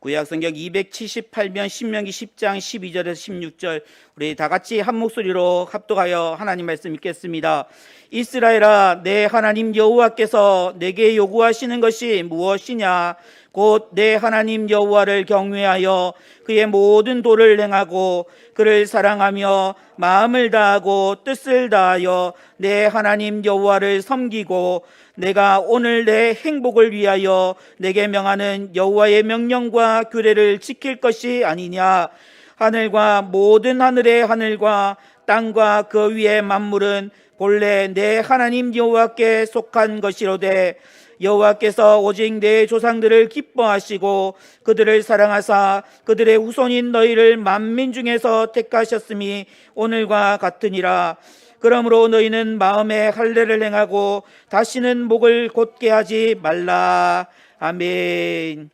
구약성경 278면 신명기 10장 12절에서 16절 우리 다 같이 한 목소리로 합독하여 하나님 말씀 읽겠습니다. 이스라엘아, 내 하나님 여호와께서 내게 요구하시는 것이 무엇이냐? 곧 내 하나님 여호와를 경외하여 그의 모든 도를 행하고 그를 사랑하며 마음을 다하고 뜻을 다하여 내 하나님 여호와를 섬기고 내가 오늘 내 행복을 위하여 내게 명하는 여호와의 명령과 규례를 지킬 것이 아니냐? 하늘과 모든 하늘의 하늘과 땅과 그 위의 만물은 본래 내 하나님 여호와께 속한 것이로되 여호와께서 오직 내 조상들을 기뻐하시고 그들을 사랑하사 그들의 후손인 너희를 만민 중에서 택하셨음이 오늘과 같으니라. 그러므로 너희는 마음에 할례를 행하고 다시는 목을 곧게 하지 말라. 아멘.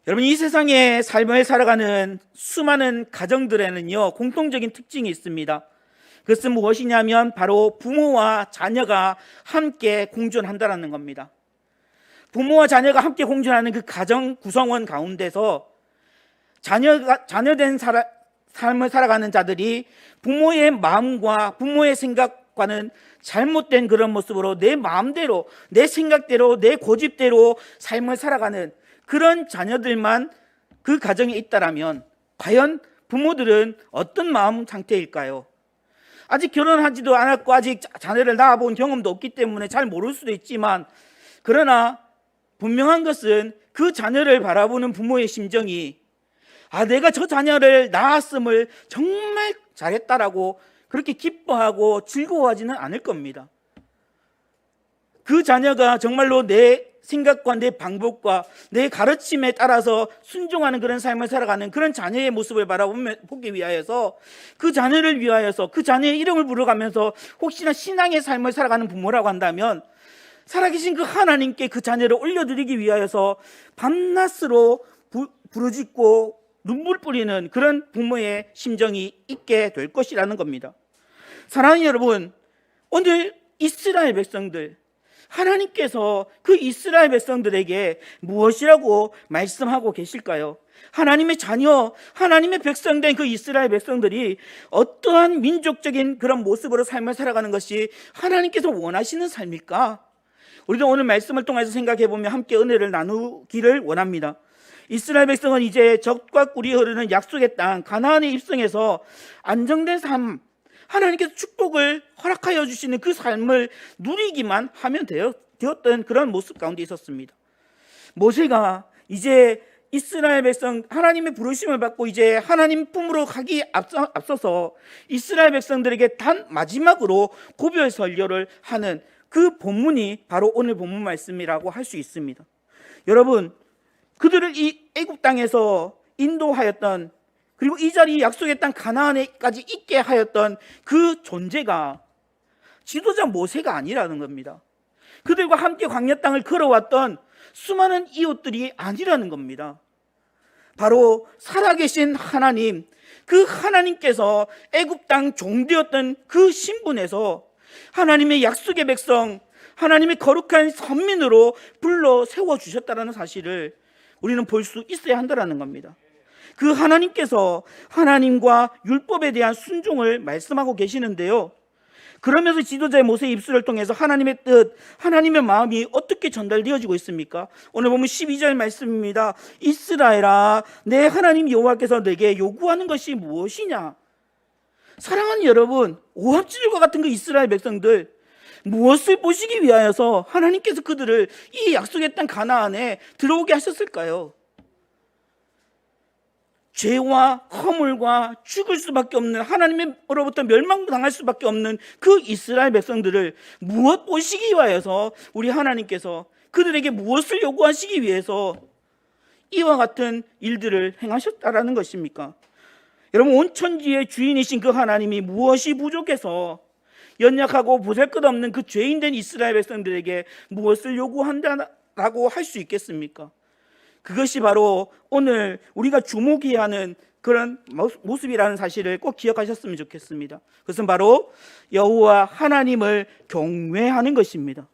여러분, 이 세상에 삶을 살아가는 수많은 가정들에는요 공통적인 특징이 있습니다. 그것은 무엇이냐면 바로 부모와 자녀가 함께 공존한다는 겁니다. 부모와 자녀가 함께 공존하는 그 가정 구성원 가운데서 자녀된 삶을 살아가는 자들이 부모의 마음과 부모의 생각과는 잘못된 그런 모습으로 내 마음대로, 내 생각대로, 내 고집대로 삶을 살아가는 그런 자녀들만 그 가정에 있다라면 과연 부모들은 어떤 마음 상태일까요? 아직 결혼하지도 않았고 아직 자녀를 낳아본 경험도 없기 때문에 잘 모를 수도 있지만, 그러나 분명한 것은 그 자녀를 바라보는 부모의 심정이 내가 저 자녀를 낳았음을 정말 잘했다라고 그렇게 기뻐하고 즐거워하지는 않을 겁니다. 그 자녀가 정말로 내 생각과 내 방법과 내 가르침에 따라서 순종하는 그런 삶을 살아가는 그런 자녀의 모습을 보기 위하여서, 그 자녀를 위하여서 그 자녀의 이름을 부르가면서 혹시나 신앙의 삶을 살아가는 부모라고 한다면 살아계신 그 하나님께 그 자녀를 올려드리기 위하여서 밤낮으로 부르짖고 눈물 뿌리는 그런 부모의 심정이 있게 될 것이라는 겁니다. 사랑하는 여러분, 오늘 이스라엘 백성들, 하나님께서 그 이스라엘 백성들에게 무엇이라고 말씀하고 계실까요? 하나님의 자녀, 하나님의 백성된 그 이스라엘 백성들이 어떠한 민족적인 그런 모습으로 삶을 살아가는 것이 하나님께서 원하시는 삶일까? 우리도 오늘 말씀을 통해서 생각해 보면 함께 은혜를 나누기를 원합니다. 이스라엘 백성은 이제 젖과 꿀이 흐르는 약속의 땅 가나안에 입성해서 안정된 삶, 하나님께서 축복을 허락하여 주시는 그 삶을 누리기만 하면 되었던 그런 모습 가운데 있었습니다. 모세가 이제 이스라엘 백성 하나님의 부르심을 받고 이제 하나님 품으로 가기 앞서서 이스라엘 백성들에게 단 마지막으로 고별 설교를 하는 그 본문이 바로 오늘 본문 말씀이라고 할 수 있습니다. 여러분, 그들을 이 애굽 땅에서 인도하였던, 그리고 이 자리 약속의 땅 가나안에까지 있게 하였던 그 존재가 지도자 모세가 아니라는 겁니다. 그들과 함께 광야 땅을 걸어왔던 수많은 이웃들이 아니라는 겁니다. 바로 살아계신 하나님, 그 하나님께서 애굽 땅 종되었던 그 신분에서 하나님의 약속의 백성, 하나님의 거룩한 선민으로 불러 세워주셨다는 사실을 우리는 볼 수 있어야 한다는 겁니다. 그 하나님께서 하나님과 율법에 대한 순종을 말씀하고 계시는데요, 그러면서 지도자의 모세의 입술을 통해서 하나님의 뜻, 하나님의 마음이 어떻게 전달되어지고 있습니까? 오늘 보면 12절 말씀입니다. 이스라엘아, 내 하나님 여호와께서 내게 요구하는 것이 무엇이냐? 사랑하는 여러분, 오합지졸과 같은 그 이스라엘 백성들, 무엇을 보시기 위하여서 하나님께서 그들을 이 약속의 땅 가나안에 들어오게 하셨을까요? 죄와 허물과 죽을 수밖에 없는, 하나님으로부터 멸망당할 수밖에 없는 그 이스라엘 백성들을 무엇 보시기 위하여서 우리 하나님께서 그들에게 무엇을 요구하시기 위해서 이와 같은 일들을 행하셨다라는 것입니까? 여러분, 온 천지의 주인이신 그 하나님이 무엇이 부족해서 연약하고 보잘것없는 그 죄인된 이스라엘 백성들에게 무엇을 요구한다라고 할 수 있겠습니까? 그것이 바로 오늘 우리가 주목해야 하는 그런 모습이라는 사실을 꼭 기억하셨으면 좋겠습니다. 그것은 바로 여호와 하나님을 경외하는 것입니다.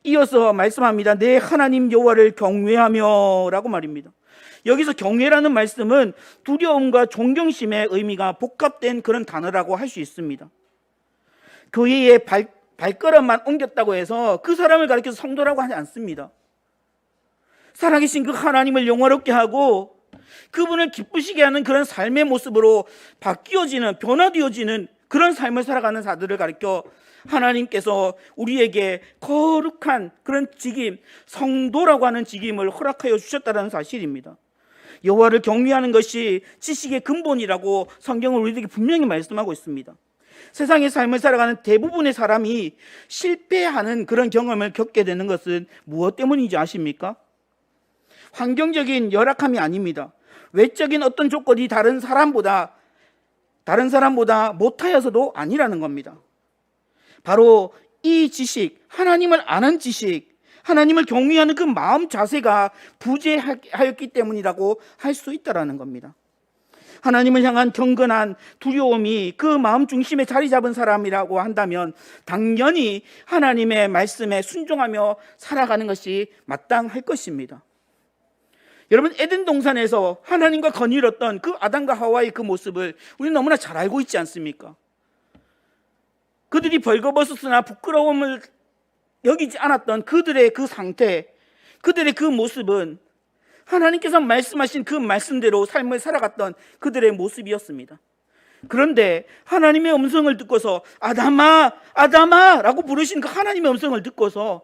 이어서 말씀합니다. 내 하나님 여호와를 경외하며 라고 말입니다. 여기서 경외라는 말씀은 두려움과 존경심의 의미가 복합된 그런 단어라고 할 수 있습니다. 교회에 발걸음만 옮겼다고 해서 그 사람을 가리켜서 성도라고 하지 않습니다. 살아계신 그 하나님을 영화롭게 하고 그분을 기쁘시게 하는 그런 삶의 모습으로 바뀌어지는, 변화되어지는 그런 삶을 살아가는 자들을 가리켜 하나님께서 우리에게 거룩한 그런 직임, 성도라고 하는 직임을 허락하여 주셨다는 사실입니다. 여호와를 경외하는 것이 지식의 근본이라고 성경은 우리에게 분명히 말씀하고 있습니다. 세상의 삶을 살아가는 대부분의 사람이 실패하는 그런 경험을 겪게 되는 것은 무엇 때문인지 아십니까? 환경적인 열악함이 아닙니다. 외적인 어떤 조건이 다른 사람보다 못하여서도 아니라는 겁니다. 바로 이 지식, 하나님을 아는 지식, 하나님을 경외하는 그 마음 자세가 부재하였기 때문이라고 할 수 있다는 겁니다. 하나님을 향한 경건한 두려움이 그 마음 중심에 자리 잡은 사람이라고 한다면 당연히 하나님의 말씀에 순종하며 살아가는 것이 마땅할 것입니다. 여러분, 에덴 동산에서 하나님과 거닐었던 그 아담과 하와의 그 모습을 우리는 너무나 잘 알고 있지 않습니까? 그들이 벌거벗었으나 부끄러움을 여기지 않았던 그들의 그 상태, 그들의 그 모습은 하나님께서 말씀하신 그 말씀대로 삶을 살아갔던 그들의 모습이었습니다. 그런데 하나님의 음성을 듣고서 아담아, 아담아 라고 부르신 그 하나님의 음성을 듣고서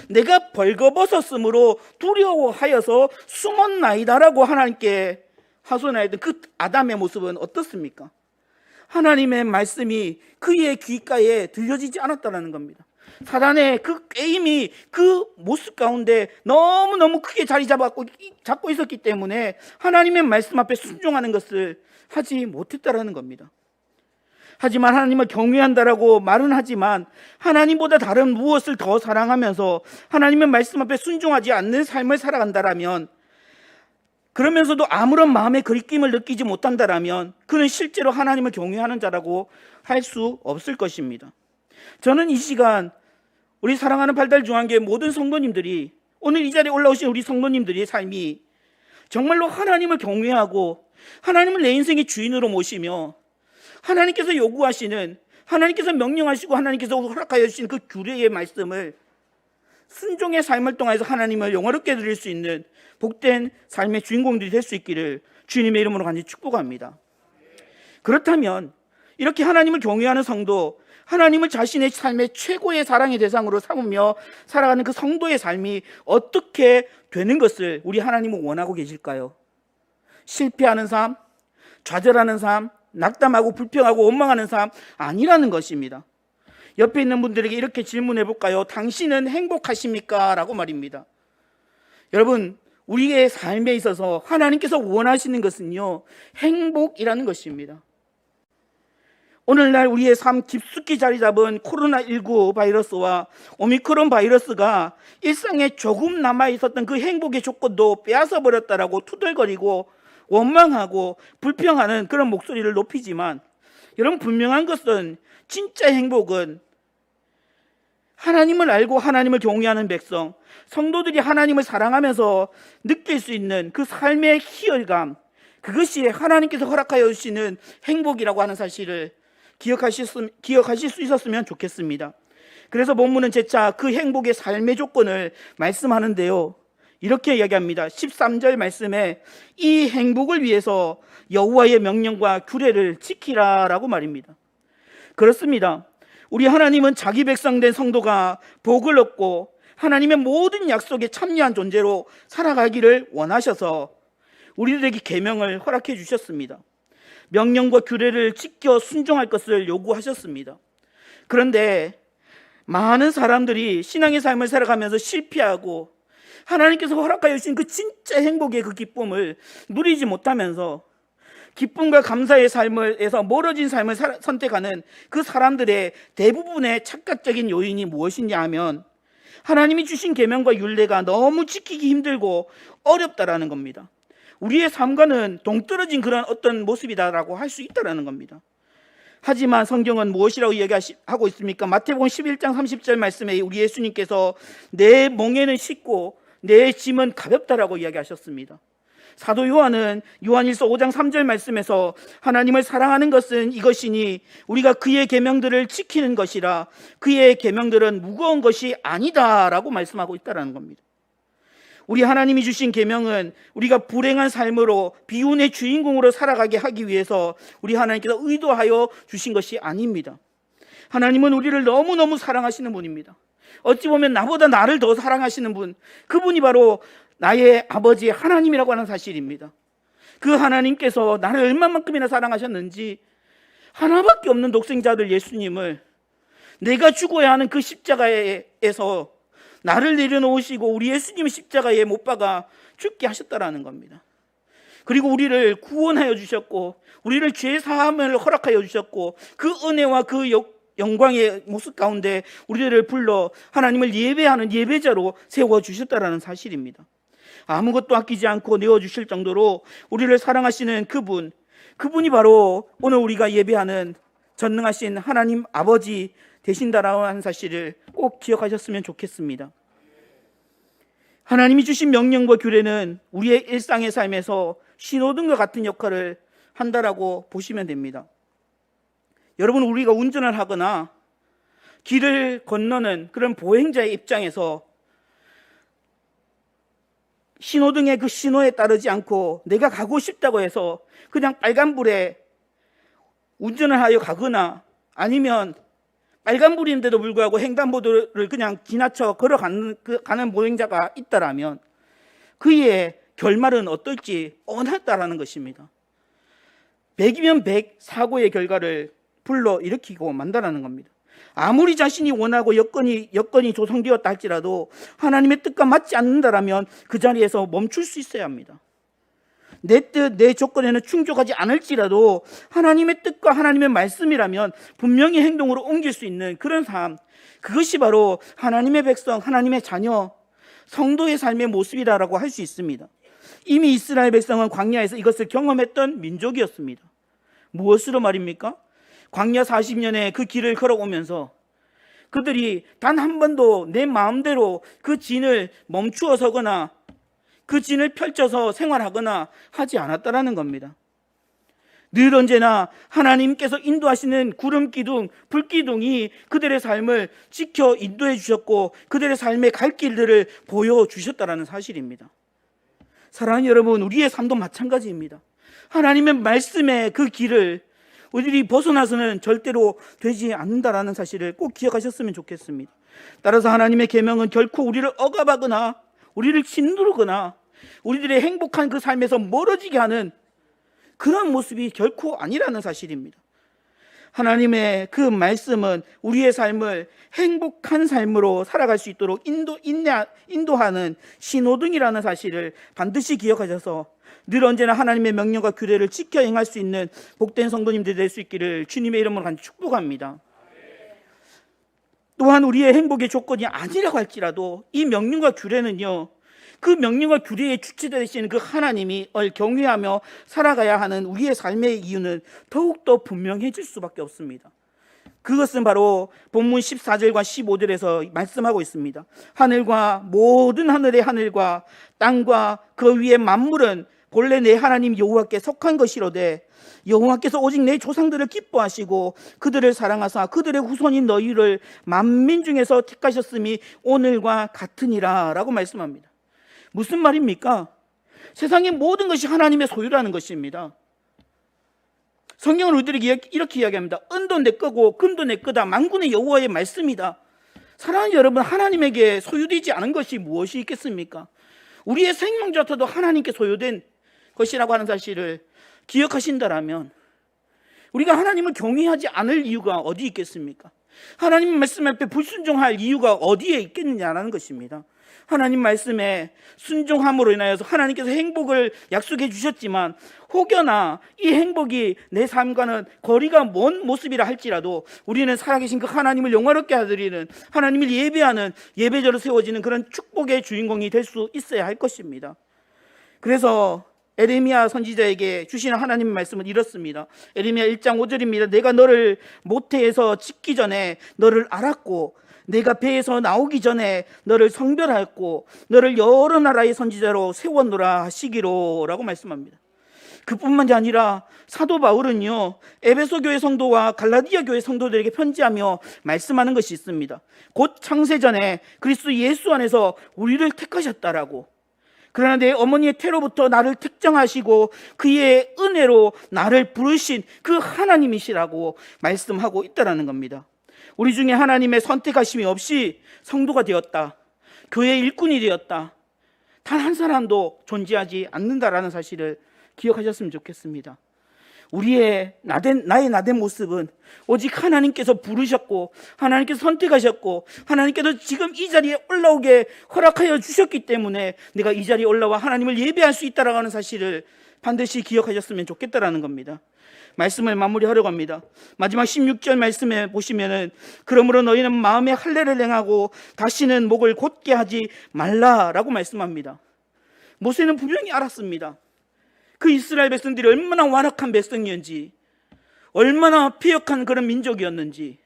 내가 벌거벗었으므로 두려워하여서 숨었나이다라고 하나님께 하소연하였던 그 아담의 모습은 어떻습니까? 하나님의 말씀이 그의 귓가에 들려지지 않았다는 겁니다. 사단의 그 게임이 그 모습 가운데 너무너무 크게 자리 잡고 있었기 때문에 하나님의 말씀 앞에 순종하는 것을 하지 못했다는 겁니다. 하지만 하나님을 경외한다라고 말은 하지만 하나님보다 다른 무엇을 더 사랑하면서 하나님의 말씀 앞에 순종하지 않는 삶을 살아간다라면, 그러면서도 아무런 마음의 거리낌을 느끼지 못한다라면 그는 실제로 하나님을 경외하는 자라고 할 수 없을 것입니다. 저는 이 시간 우리 사랑하는 발달중앙교회 모든 성도님들이, 오늘 이 자리에 올라오신 우리 성도님들의 삶이 정말로 하나님을 경외하고 하나님을 내 인생의 주인으로 모시며 하나님께서 요구하시는, 하나님께서 명령하시고 하나님께서 허락하여 주신 그 규례의 말씀을 순종의 삶을 통해서 하나님을 영화롭게 드릴 수 있는 복된 삶의 주인공들이 될 수 있기를 주님의 이름으로 간절히 축복합니다. 그렇다면 이렇게 하나님을 경외하는 성도, 하나님을 자신의 삶의 최고의 사랑의 대상으로 삼으며 살아가는 그 성도의 삶이 어떻게 되는 것을 우리 하나님은 원하고 계실까요? 실패하는 삶, 좌절하는 삶, 낙담하고 불평하고 원망하는 삶 아니라는 것입니다. 옆에 있는 분들에게 이렇게 질문해 볼까요? 당신은 행복하십니까? 라고 말입니다. 여러분, 우리의 삶에 있어서 하나님께서 원하시는 것은요, 행복이라는 것입니다. 오늘날 우리의 삶 깊숙이 자리 잡은 코로나19 바이러스와 오미크론 바이러스가 일상에 조금 남아 있었던 그 행복의 조건도 빼앗아 버렸다라고 투덜거리고 원망하고 불평하는 그런 목소리를 높이지만, 여러분, 분명한 것은 진짜 행복은 하나님을 알고 하나님을 경외하는 백성, 성도들이 하나님을 사랑하면서 느낄 수 있는 그 삶의 희열감, 그것이 하나님께서 허락하여 주시는 행복이라고 하는 사실을 기억하실 수 있었으면 좋겠습니다. 그래서 본문은 재차 그 행복의 삶의 조건을 말씀하는데요, 이렇게 이야기합니다. 13절 말씀에 이 행복을 위해서 여호와의 명령과 규례를 지키라라고 말입니다. 그렇습니다. 우리 하나님은 자기 백성된 성도가 복을 얻고 하나님의 모든 약속에 참여한 존재로 살아가기를 원하셔서 우리들에게 계명을 허락해 주셨습니다. 명령과 규례를 지켜 순종할 것을 요구하셨습니다. 그런데 많은 사람들이 신앙의 삶을 살아가면서 실패하고 하나님께서 허락하여 주신 그 진짜 행복의 그 기쁨을 누리지 못하면서 기쁨과 감사의 삶에서 멀어진 삶을 선택하는 그 사람들의 대부분의 착각적인 요인이 무엇이냐 하면 하나님이 주신 계명과 율례가 너무 지키기 힘들고 어렵다라는 겁니다. 우리의 삶과는 동떨어진 그런 어떤 모습이다라고 할 수 있다라는 겁니다. 하지만 성경은 무엇이라고 이야기하고 있습니까? 마태복음 11장 30절 말씀에 우리 예수님께서 내 멍에는 쉽고 내 짐은 가볍다라고 이야기하셨습니다. 사도 요한은 요한일서 5장 3절 말씀에서 하나님을 사랑하는 것은 이것이니 우리가 그의 계명들을 지키는 것이라 그의 계명들은 무거운 것이 아니다라고 말씀하고 있다는 겁니다. 우리 하나님이 주신 계명은 우리가 불행한 삶으로 비운의 주인공으로 살아가게 하기 위해서 우리 하나님께서 의도하여 주신 것이 아닙니다. 하나님은 우리를 너무너무 사랑하시는 분입니다. 어찌 보면 나보다 나를 더 사랑하시는 분, 그분이 바로 나의 아버지 하나님이라고 하는 사실입니다. 그 하나님께서 나를 얼마만큼이나 사랑하셨는지 하나밖에 없는 독생자들 예수님을 내가 죽어야 하는 그 십자가에서 나를 내려놓으시고 우리 예수님의 십자가에 못 박아 죽게 하셨다라는 겁니다. 그리고 우리를 구원하여 주셨고 우리를 죄 사함을 허락하여 주셨고 그 은혜와 그 영광의 모습 가운데 우리를 불러 하나님을 예배하는 예배자로 세워주셨다라는 사실입니다. 아무것도 아끼지 않고 내어주실 정도로 우리를 사랑하시는 그분이 바로 오늘 우리가 예배하는 전능하신 하나님 아버지 되신다라고 하는 사실을 꼭 기억하셨으면 좋겠습니다. 하나님이 주신 명령과 규례는 우리의 일상의 삶에서 신호등과 같은 역할을 한다라고 보시면 됩니다. 여러분, 우리가 운전을 하거나 길을 건너는 그런 보행자의 입장에서 신호등의 그 신호에 따르지 않고 내가 가고 싶다고 해서 그냥 빨간불에 운전을 하여 가거나 아니면 빨간불인데도 불구하고 횡단보도를 그냥 지나쳐 걸어가는 가는 보행자가 있다라면 그의 결말은 어떨지 뻔하다라는 것입니다. 100이면 100 사고의 결과를 불러일으키고 만다라는 겁니다. 아무리 자신이 원하고 여건이 조성되었다 할지라도 하나님의 뜻과 맞지 않는다라면 그 자리에서 멈출 수 있어야 합니다. 내 뜻, 내 조건에는 충족하지 않을지라도 하나님의 뜻과 하나님의 말씀이라면 분명히 행동으로 옮길 수 있는 그런 삶, 그것이 바로 하나님의 백성, 하나님의 자녀, 성도의 삶의 모습이라고 할 수 있습니다. 이미 이스라엘 백성은 광야에서 이것을 경험했던 민족이었습니다. 무엇으로 말입니까? 광야 40년의 그 길을 걸어오면서 그들이 단 한 번도 내 마음대로 그 진을 멈추어 서거나 그 진을 펼쳐서 생활하거나 하지 않았다라는 겁니다. 늘 언제나 하나님께서 인도하시는 구름 기둥, 불 기둥이 그들의 삶을 지켜 인도해 주셨고 그들의 삶의 갈 길들을 보여주셨다라는 사실입니다. 사랑하는 여러분, 우리의 삶도 마찬가지입니다. 하나님의 말씀의 그 길을 우리들이 벗어나서는 절대로 되지 않는다라는 사실을 꼭 기억하셨으면 좋겠습니다. 따라서 하나님의 계명은 결코 우리를 억압하거나 우리를 짓누르거나 우리들의 행복한 그 삶에서 멀어지게 하는 그런 모습이 결코 아니라는 사실입니다. 하나님의 그 말씀은 우리의 삶을 행복한 삶으로 살아갈 수 있도록 인도하는 신호등이라는 사실을 반드시 기억하셔서 늘 언제나 하나님의 명령과 규례를 지켜 행할 수 있는 복된 성도님들이 될 수 있기를 주님의 이름으로 간절히 축복합니다. 또한 우리의 행복의 조건이 아니라고 할지라도 이 명령과 규례는요, 그 명령과 규례의 주체되시는 그 하나님이 경외하며 살아가야 하는 우리의 삶의 이유는 더욱더 분명해질 수밖에 없습니다. 그것은 바로 본문 14절과 15절에서 말씀하고 있습니다. 하늘과 모든 하늘의 하늘과 땅과 그 위의 만물은 본래 내 하나님 여호와께 속한 것이로되 여호와께서 오직 내 조상들을 기뻐하시고 그들을 사랑하사 그들의 후손인 너희를 만민 중에서 택하셨음이 오늘과 같으니라 라고 말씀합니다. 무슨 말입니까? 세상의 모든 것이 하나님의 소유라는 것입니다. 성경은 우리들에게 이렇게 이야기합니다. 은도 내 거고 금도 내 거다. 만군의 여호와의 말씀이다. 사랑하는 여러분, 하나님에게 소유되지 않은 것이 무엇이 있겠습니까? 우리의 생명조차도 하나님께 소유된 것이라고 하는 사실을 기억하신다라면 우리가 하나님을 경외하지 않을 이유가 어디 있겠습니까? 하나님 말씀 앞에 불순종할 이유가 어디에 있겠느냐라는 것입니다. 하나님 말씀에 순종함으로 인하여서 하나님께서 행복을 약속해 주셨지만 혹여나 이 행복이 내 삶과는 거리가 먼 모습이라 할지라도 우리는 살아계신 그 하나님을 영화롭게 하드리는, 하나님을 예배하는 예배자로 세워지는 그런 축복의 주인공이 될 수 있어야 할 것입니다. 그래서 에레미야 선지자에게 주시는 하나님의 말씀은 이렇습니다. 에레미야 1장 5절입니다. 내가 너를 모태에서 짓기 전에 너를 알았고 내가 배에서 나오기 전에 너를 성별하였고 너를 여러 나라의 선지자로 세웠노라 하시기로 라고 말씀합니다. 그뿐만이 아니라 사도 바울은요, 에베소 교회 성도와 갈라디아 교회 성도들에게 편지하며 말씀하는 것이 있습니다. 곧 창세전에 그리스도 예수 안에서 우리를 택하셨다라고. 그러나 내 어머니의 태로부터 나를 특정하시고 그의 은혜로 나를 부르신 그 하나님이시라고 말씀하고 있다라는 겁니다. 우리 중에 하나님의 선택하심이 없이 성도가 되었다, 교회의 일꾼이 되었다, 단 한 사람도 존재하지 않는다라는 사실을 기억하셨으면 좋겠습니다. 우리의 나의 나된 모습은 오직 하나님께서 부르셨고 하나님께서 선택하셨고 하나님께서 지금 이 자리에 올라오게 허락하여 주셨기 때문에 내가 이 자리에 올라와 하나님을 예배할 수 있다라고 하는 사실을 반드시 기억하셨으면 좋겠다라는 겁니다. 말씀을 마무리하려고 합니다. 마지막 16절 말씀에 보시면은 그러므로 너희는 마음에 할례를 행하고 다시는 목을 곧게 하지 말라라고 말씀합니다. 모세는 분명히 알았습니다. 그 이스라엘 백성들이 얼마나 완악한 백성이었는지, 얼마나 패역한 그런 민족이었는지.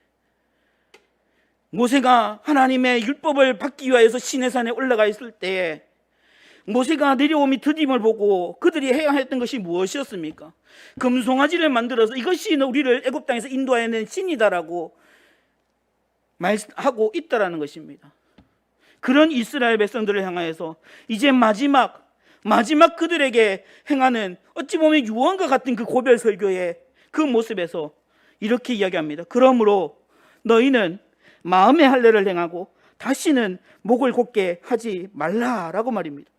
모세가 하나님의 율법을 받기 위하여서 시내산에 올라가 있을 때 모세가 내려오미 드림을 보고 그들이 해야 했던 것이 무엇이었습니까? 금송아지를 만들어서 이것이 우리를 애굽 땅에서 인도하여낸 신이다라고 말하고 있다라는 것입니다. 그런 이스라엘 백성들을 향하여서 이제 마지막 그들에게 행하는 어찌 보면 유언과 같은 그 고별 설교의 그 모습에서 이렇게 이야기합니다. 그러므로 너희는 마음의 할례를 행하고 다시는 목을 곧게 하지 말라라고 말입니다.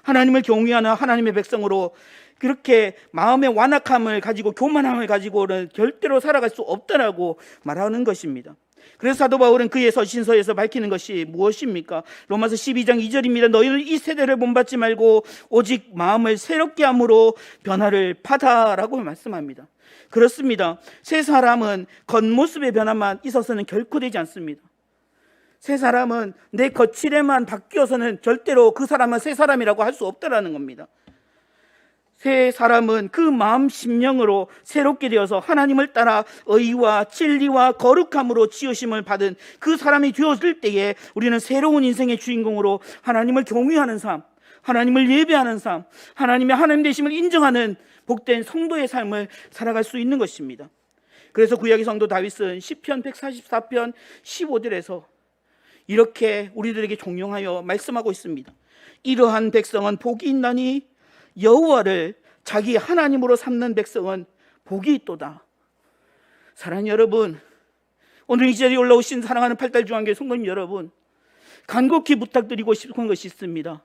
하나님을 경외하는 하나님의 백성으로 그렇게 마음의 완악함을 가지고 교만함을 가지고는 절대로 살아갈 수 없다라고 말하는 것입니다. 그래서 사도 바울은 그의 서신서에서 밝히는 것이 무엇입니까? 로마서 12장 2절입니다. 너희는 이 세대를 본받지 말고 오직 마음을 새롭게 함으로 변화를 받아라고 말씀합니다. 그렇습니다. 새 사람은 겉모습의 변화만 있어서는 결코 되지 않습니다. 새 사람은 내 거칠에만 바뀌어서는 절대로 그 사람은 새 사람이라고 할 수 없다라는 겁니다. 새 사람은 그 마음 심령으로 새롭게 되어서 하나님을 따라 의와 진리와 거룩함으로 지으심을 받은 그 사람이 되었을 때에 우리는 새로운 인생의 주인공으로 하나님을 경외하는 삶, 하나님을 예배하는 삶, 하나님의 하나님 되심을 인정하는 복된 성도의 삶을 살아갈 수 있는 것입니다. 그래서 구약의 성도 다윗은 시편 144편 15절에서 이렇게 우리들에게 종용하여 말씀하고 있습니다. 이러한 백성은 복이 있나니 여호와를 자기 하나님으로 삼는 백성은 복이 있도다. 사랑하는 여러분, 오늘 이 자리에 올라오신 사랑하는 팔달중앙교회 성도님 여러분, 간곡히 부탁드리고 싶은 것이 있습니다.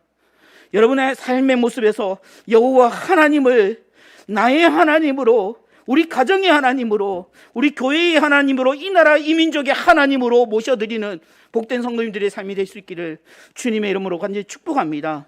여러분의 삶의 모습에서 여호와 하나님을 나의 하나님으로, 우리 가정의 하나님으로, 우리 교회의 하나님으로, 이 나라 이 민족의 하나님으로 모셔드리는 복된 성도님들의 삶이 될 수 있기를 주님의 이름으로 간절히 축복합니다.